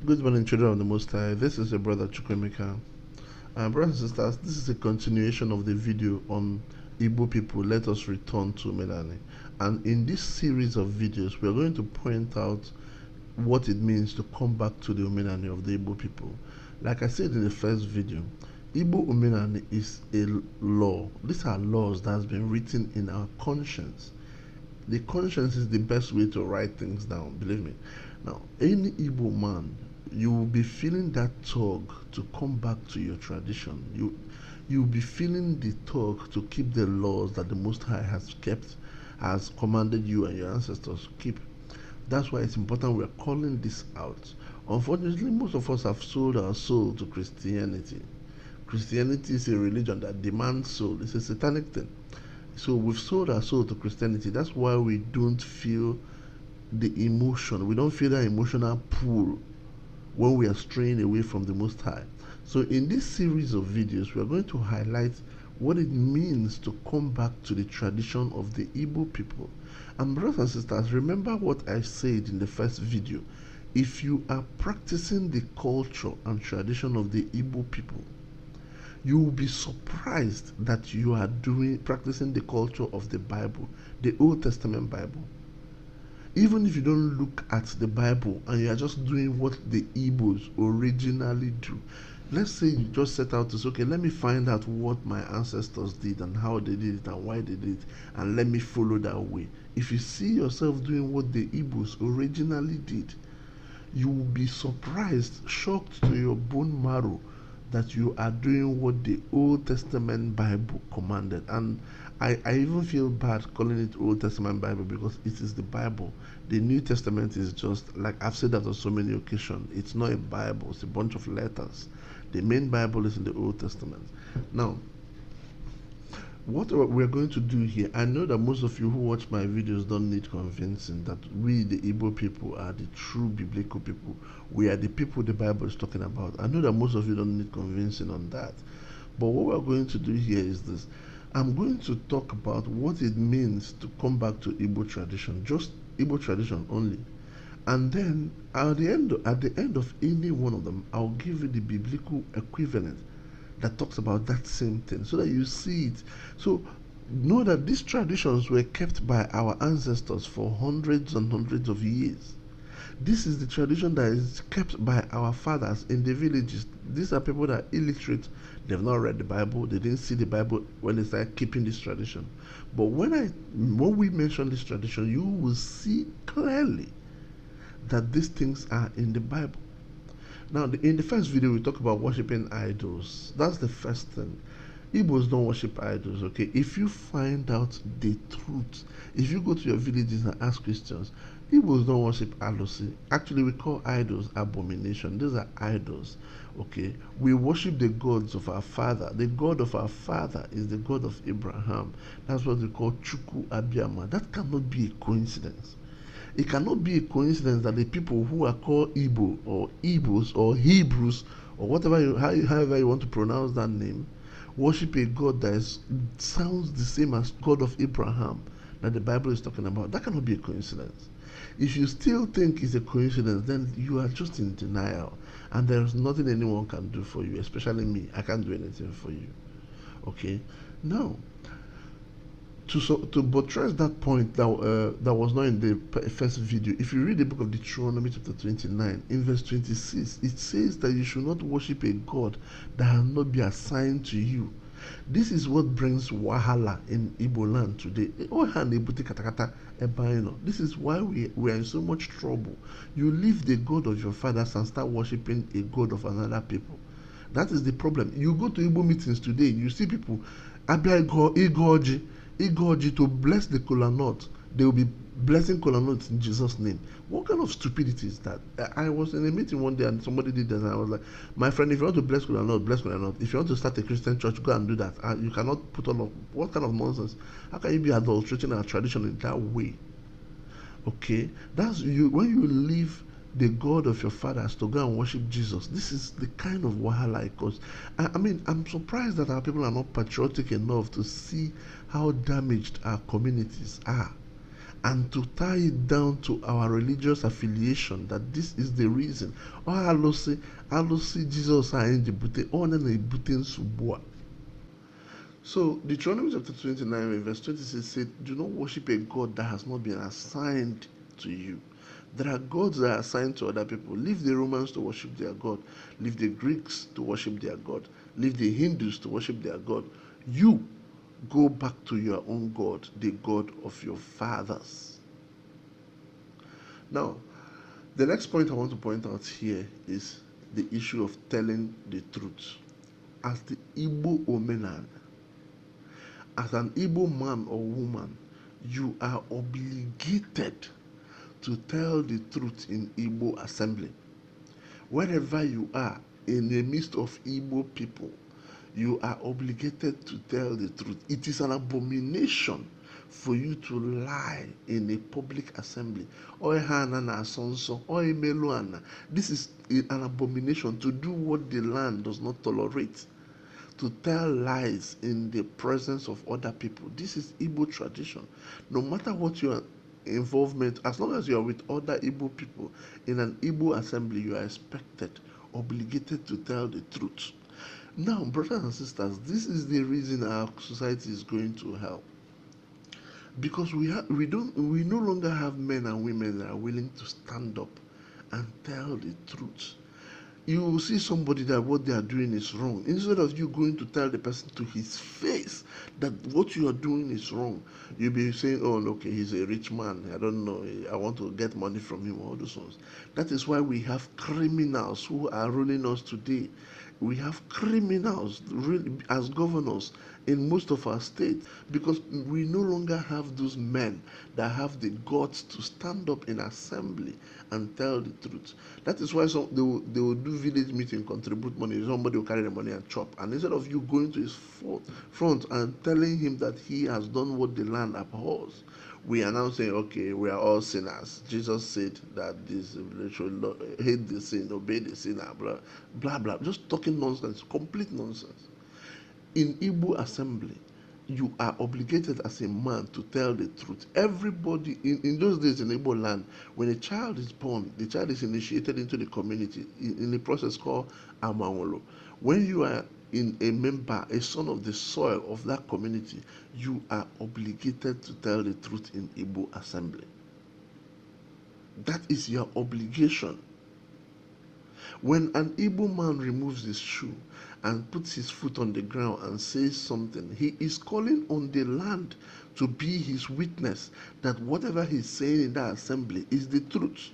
Good morning, children of the Most High. This is your brother Chukwemeka. Brothers and sisters, this is a continuation of the video on Igbo people. Let us return to Omenani. And in this series of videos, we are going to point out what it means to come back to the Omenani of the Igbo people. Like I said in the first video, Igbo Omenani is a law. These are laws that has been written in our conscience. The conscience is the best way to write things down, believe me. Now, any Igbo man, you will be feeling that tug to come back to your tradition. You will be feeling the tug to keep the laws that the Most High has kept, has commanded you and your ancestors to keep. That's why it's important we're calling this out. Unfortunately, most of us have sold our soul to Christianity. Christianity is a religion that demands soul. It's a satanic thing. So we've sold our soul to Christianity. That's why we don't feel the emotion. We don't feel that emotional pull when we are straying away from the Most High. So in this series of videos, we are going to highlight what it means to come back to the tradition of the Igbo people. And brothers and sisters, remember what I said in the first video. If you are practicing the culture and tradition of the Igbo people, you will be surprised that you are practicing the culture of the Bible, the Old Testament Bible. Even if you don't look at the Bible and you are just doing what the Igbos originally do. Let's say you just set out to say, okay, let me find out what my ancestors did and how they did it and why they did it, and let me follow that way. If you see yourself doing what the Igbos originally did, you will be surprised, shocked to your bone marrow, that you are doing what the Old Testament Bible commanded. And I even feel bad calling it Old Testament Bible because it is the Bible. The New Testament is just, like I've said that on so many occasions, it's not a Bible, it's a bunch of letters. The main Bible is in the Old Testament. Now, what we're going to do here, I know that most of you who watch my videos don't need convincing that we, the Igbo people, are the true biblical people. We are the people the Bible is talking about. I know that most of you don't need convincing on that. But what we're going to do here is this. I'm going to talk about what it means to come back to Igbo tradition, just Igbo tradition only. And then at the end of any one of them, I'll give you the biblical equivalent that talks about that same thing so that you see it. So know that these traditions were kept by our ancestors for hundreds and hundreds of years. This is the tradition that is kept by our fathers in the villages. These are people that are illiterate. They've not read the Bible. They didn't see the Bible when they started keeping this tradition. But when we mention this tradition, you will see clearly that these things are in the Bible. Now, in the first video, we talk about worshiping idols. That's the first thing. Igbos don't worship idols, okay? If you find out the truth, if you go to your villages and ask Christians, Igbos don't worship alosi. Actually, we call idols abomination. These are idols, okay? We worship the gods of our father. The God of our father is the God of Abraham. That's what we call Chukwu Abiyama. That cannot be a coincidence. It cannot be a coincidence that the people who are called Igbo or Igbos or Hebrews or whatever however you want to pronounce that name, worship a God that sounds the same as God of Abraham that the Bible is talking about. That cannot be a coincidence. If you still think it's a coincidence, then you are just in denial, and there's nothing anyone can do for you, especially me. I can't do anything for you. Okay? Now, to buttress that point that was not in the first video, if you read the book of Deuteronomy chapter 29, in verse 26, it says that you should not worship a God that has not been assigned to you. This is what brings wahala in Igbo land today. This is why we are in so much trouble. You leave the God of your fathers and start worshiping a God of another people. That is the problem. You go to Igbo meetings today, you see people, Igoji to bless the kola nut. They will be blessing kola nuts in Jesus' name. What kind of stupidity is that? I was in a meeting one day and somebody did that and I was like, my friend, if you want to bless kola nut, bless kola nut. If you want to start a Christian church, go and do that. You cannot put on what kind of nonsense? How can you be adulterating our tradition in that way? Okay, that's you. When you leave the God of your fathers to go and worship Jesus, this is the kind of wahala it causes. I mean, I'm surprised that our people are not patriotic enough to see how damaged our communities are. and to tie it down to our religious affiliation, that this is the reason. Oh, alụsị Jesus anyị ji bute ọ na-ebute nsogbu a. So Deuteronomy chapter 29 verse 26 said, do not worship a God that has not been assigned to you. There are gods that are assigned to other people. Leave the Romans to worship their God. Leave the Greeks to worship their God. Leave the Hindus to worship their God. You go back to your own God, the God of your fathers. Now, the next point I want to point out here is the issue of telling the truth. As the Igbo Omenani, as an Igbo man or woman, you are obligated to tell the truth in Igbo assembly. Wherever you are, in the midst of Igbo people, you are obligated to tell the truth. It is an abomination for you to lie in a public assembly. This is an abomination, to do what the land does not tolerate. To tell lies in the presence of other people. This is Igbo tradition. No matter what your involvement, as long as you are with other Igbo people in an Igbo assembly, you are expected, obligated to tell the truth. Now, brothers and sisters, this is the reason our society is going to hell. Because we no longer have men and women that are willing to stand up and tell the truth. You will see somebody that what they are doing is wrong. Instead of you going to tell the person to his face that what you are doing is wrong, you'll be saying, oh, okay, he's a rich man. I don't know. I want to get money from him. All those ones. That is why we have criminals who are ruling us today. We have criminals really as governors in most of our states, because we no longer have those men that have the guts to stand up in assembly and tell the truth. That is why they will do village meeting, contribute money. Somebody will carry the money and chop. And instead of you going to his front and telling him that he has done what the land abhors, we are now saying, okay, we are all sinners. Jesus said that this should hate the sin, obey the sinner, blah, blah, blah. Just talking nonsense, complete nonsense. In Igbo assembly, you are obligated as a man to tell the truth. Everybody, in those days in Igbo land, when a child is born, the child is initiated into the community in a process called Amawolo. When you are a member, a son of the soil of that community, you are obligated to tell the truth in Igbo assembly. That is your obligation. When an Igbo man removes his shoe and puts his foot on the ground and says something, he is calling on the land to be his witness that whatever he's saying in that assembly is the truth.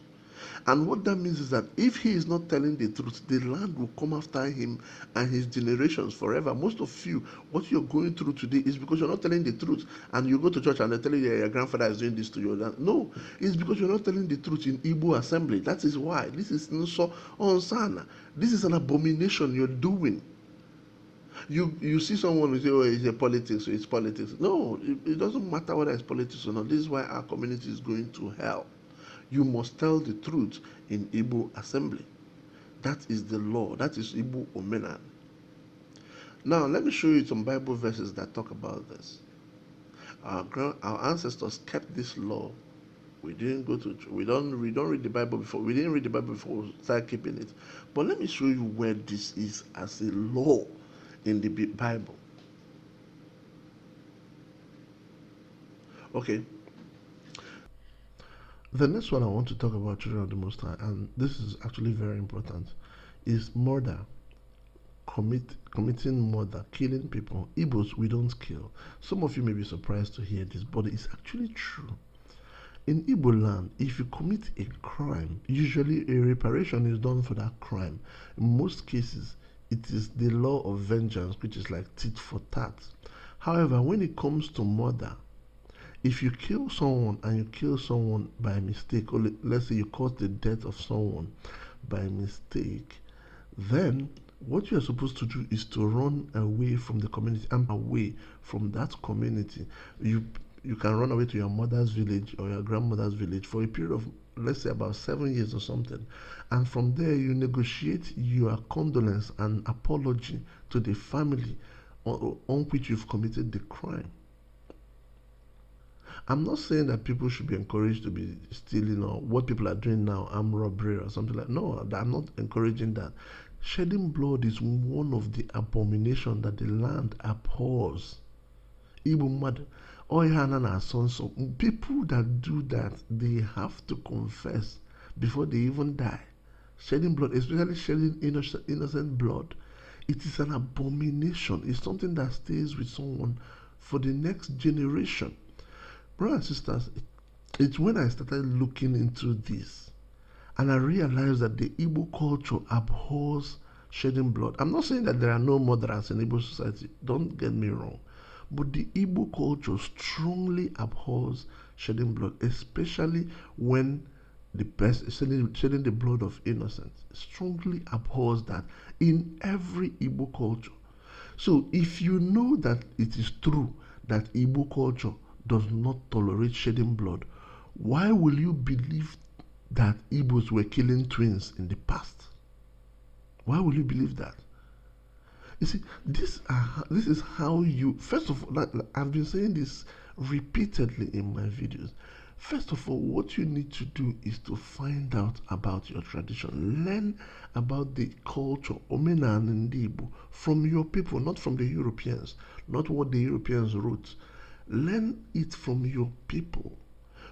And what that means is that if he is not telling the truth, the land will come after him and his generations forever. Most of you, what you're going through today is because you're not telling the truth. And you go to church and they tell you your grandfather is doing this to you. No, it's because you're not telling the truth in Igbo assembly. That is why. This is so unsana. This is an abomination you're doing. You see someone who say, oh, it's a politics, so it's politics. No, it doesn't matter whether it's politics or not. This is why our community is going to hell. You must tell the truth in Igbo assembly. That is the law. That is Igbo Omenani. Now, let me show you some Bible verses that talk about this. Our ancestors kept this law. We didn't go to, we don't read the Bible before. We didn't read the Bible before we started keeping it. But let me show you where this is as a law in the Bible. Okay. The next one I want to talk about, children of the Most High, and this is actually very important, is murder. Committing murder, killing people. Igbos, we don't kill. Some of you may be surprised to hear this, but it's actually true. In Igbo land, if you commit a crime, usually a reparation is done for that crime. In most cases, it is the law of vengeance, which is like tit for tat. However, when it comes to murder, if you kill someone and you kill someone by mistake, or let's say you cause the death of someone by mistake, then what you are supposed to do is to run away from the community and away from that community. You can run away to your mother's village or your grandmother's village for a period of, let's say, about 7 years or something. And from there, you negotiate your condolence and apology to the family on which you've committed the crime. I'm not saying that people should be encouraged to be stealing or what people are doing now, armed robbery or something like that. No, I'm not encouraging that. Shedding blood is one of the abominations that the land abhors. Igbo mmadụ oihana na asonso. People that do that, they have to confess before they even die. Shedding blood, especially shedding innocent blood, it is an abomination. It's something that stays with someone for the next generation. Brothers and sisters, it's when I started looking into this and I realized that the Igbo culture abhors shedding blood. I'm not saying that there are no murderers in Igbo society, don't get me wrong. But the Igbo culture strongly abhors shedding blood, especially when the person shedding the blood of innocents. Strongly abhors that in every Igbo culture. So if you know that it is true that Igbo culture does not tolerate shedding blood, why will you believe that Igbos were killing twins in the past? Why will you believe that? You see, this is how you, first of all, I've been saying this repeatedly in my videos. First of all, what you need to do is to find out about your tradition. Learn about the culture, Omenani and Igbo, from your people, not from the Europeans, not what the Europeans wrote. Learn it from your people.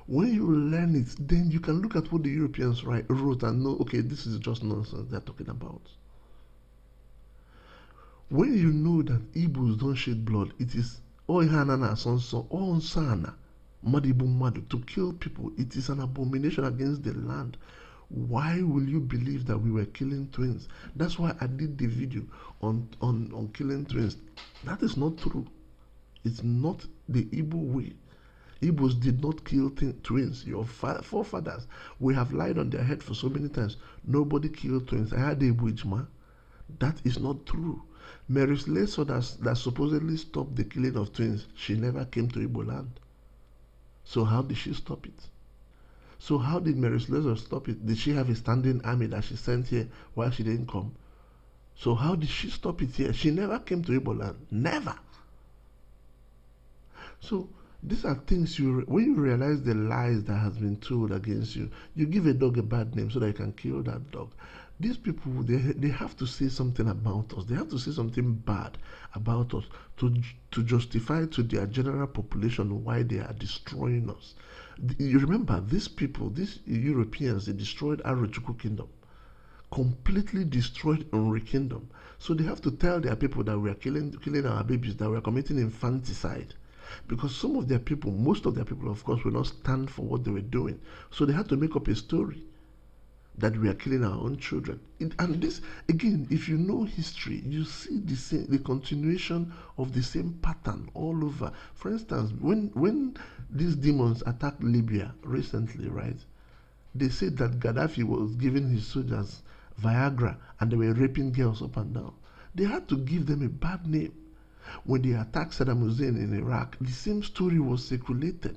When you learn it, then you can look at what the Europeans wrote and know, okay, this is just nonsense they're talking about. When you know that Igbos don't shed blood, it is oihanana sonso onsana madibu madu to kill people. It is an abomination against the land. Why will you believe that we were killing twins? That's why I did the video on killing twins. That is not true. It's not the Igbo way. Igbos did not kill twins. Your forefathers, we have lied on their head for so many times. Nobody killed twins. I had a Ijma. That is not true. Mary Slessor that supposedly stopped the killing of twins, she never came to Igbo land. So how did she stop it? So how did Mary Slessor stop it? Did she have a standing army that she sent here while she didn't come? So how did she stop it here? She never came to Igbo land. Never. So these are things when you realize the lies that has been told against you, you give a dog a bad name so that you can kill that dog. These people, they have to say something about us. They have to say something bad about us to justify to their general population why they are destroying us. You remember, these people, these Europeans, they destroyed Arochukwu Kingdom, completely destroyed Nri Kingdom. So they have to tell their people that we are killing our babies, that we are committing infanticide. Because some of their people, most of their people, of course, will not stand for what they were doing. So they had to make up a story that we are killing our own children. And this, again, if you know history, you see the continuation of the same pattern all over. For instance, when these demons attacked Libya recently, right, they said that Gaddafi was giving his soldiers Viagra and they were raping girls up and down. They had to give them a bad name. When they attacked Saddam Hussein in Iraq, the same story was circulated.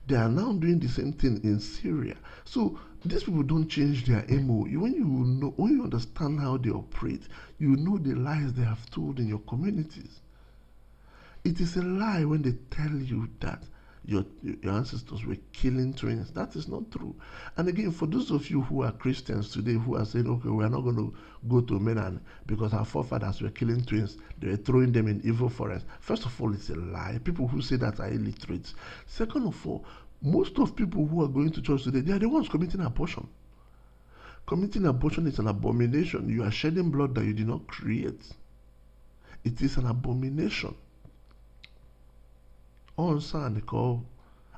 They are now doing the same thing in Syria. So these people don't change their MO. When you understand how they operate, you know the lies they have told in your communities. It is a lie when they tell you that your ancestors were killing twins. That is not true. And again, for those of you who are Christians today who are saying, okay, we are not going to go to Omenani because our forefathers were killing twins, they were throwing them in evil forests. First of all, it's a lie. People who say that are illiterate. Second of all, most of people who are going to church today, they are the ones committing abortion. Committing abortion is an abomination. You are shedding blood that you did not create. It is an abomination. On Sunday,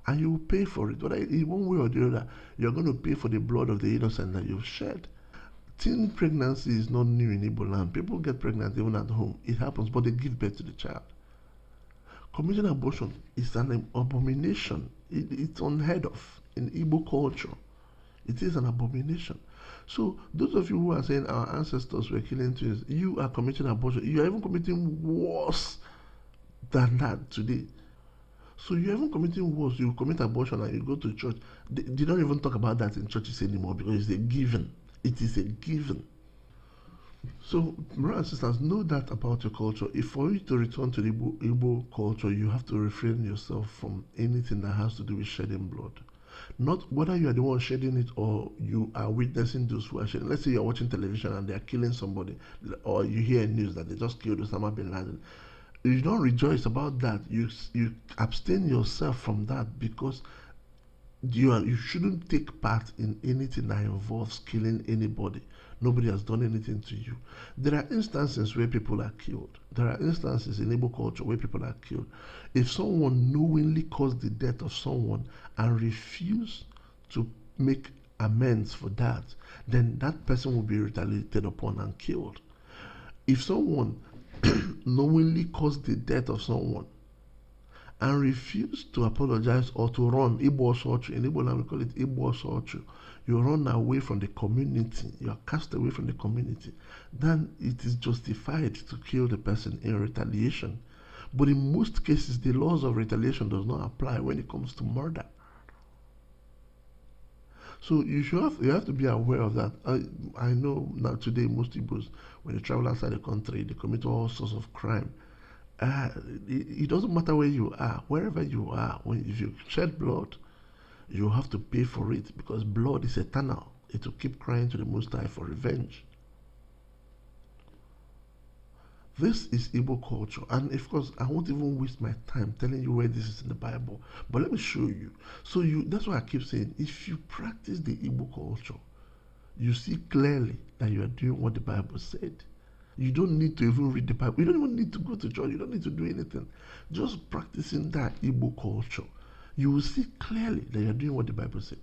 and you will pay for it. Whether in one way or the other, you're going to pay for the blood of the innocent that you've shed. Teen pregnancy is not new in Igbo land. People get pregnant even at home. It happens, but they give birth to the child. Committing abortion is an abomination. It's unheard of in Igbo culture. It is an abomination. So those of you who are saying our ancestors were killing twins, you are committing abortion. You are even committing worse than that today. So you're even committing worse. You commit abortion and you go to church. They don't even talk about that in churches anymore because it's a given. It is a given. So, brothers and sisters, know that about your culture. If for you to return to the Igbo culture, you have to refrain yourself from anything that has to do with shedding blood. Not whether you are the one shedding it or you are witnessing those who are shedding. Let's say you are watching television and they are killing somebody, or you hear news that they just killed Osama bin Laden. You don't rejoice about that. You abstain yourself from that because you shouldn't take part in anything that involves killing anybody. Nobody has done anything to you. There are instances where people are killed. There are instances in Igbo culture where people are killed. If someone knowingly caused the death of someone and refuse to make amends for that, then that person will be retaliated upon and killed. If someone knowingly caused the death of someone and refuse to apologize or to run, Igbo Sochu, in Igbo land we call it Igbo Sochu, you run away from the community, you are cast away from the community, then it is justified to kill the person in retaliation. But in most cases, the laws of retaliation does not apply when it comes to murder. So you have to be aware of that. I know now today most Igbos, when they travel outside the country, they commit all sorts of crime. It doesn't matter where you are, wherever you are. If you shed blood, you have to pay for it because blood is eternal. It will keep crying to the Most High for revenge. This is Igbo culture, and of course, I won't even waste my time telling you where this is in the Bible. But let me show you. So that's why I keep saying, if you practice the Igbo culture, you see clearly that you are doing what the Bible said. You don't need to even read the Bible. You don't even need to go to church. You don't need to do anything. Just practicing that Igbo culture, you will see clearly that you are doing what the Bible said.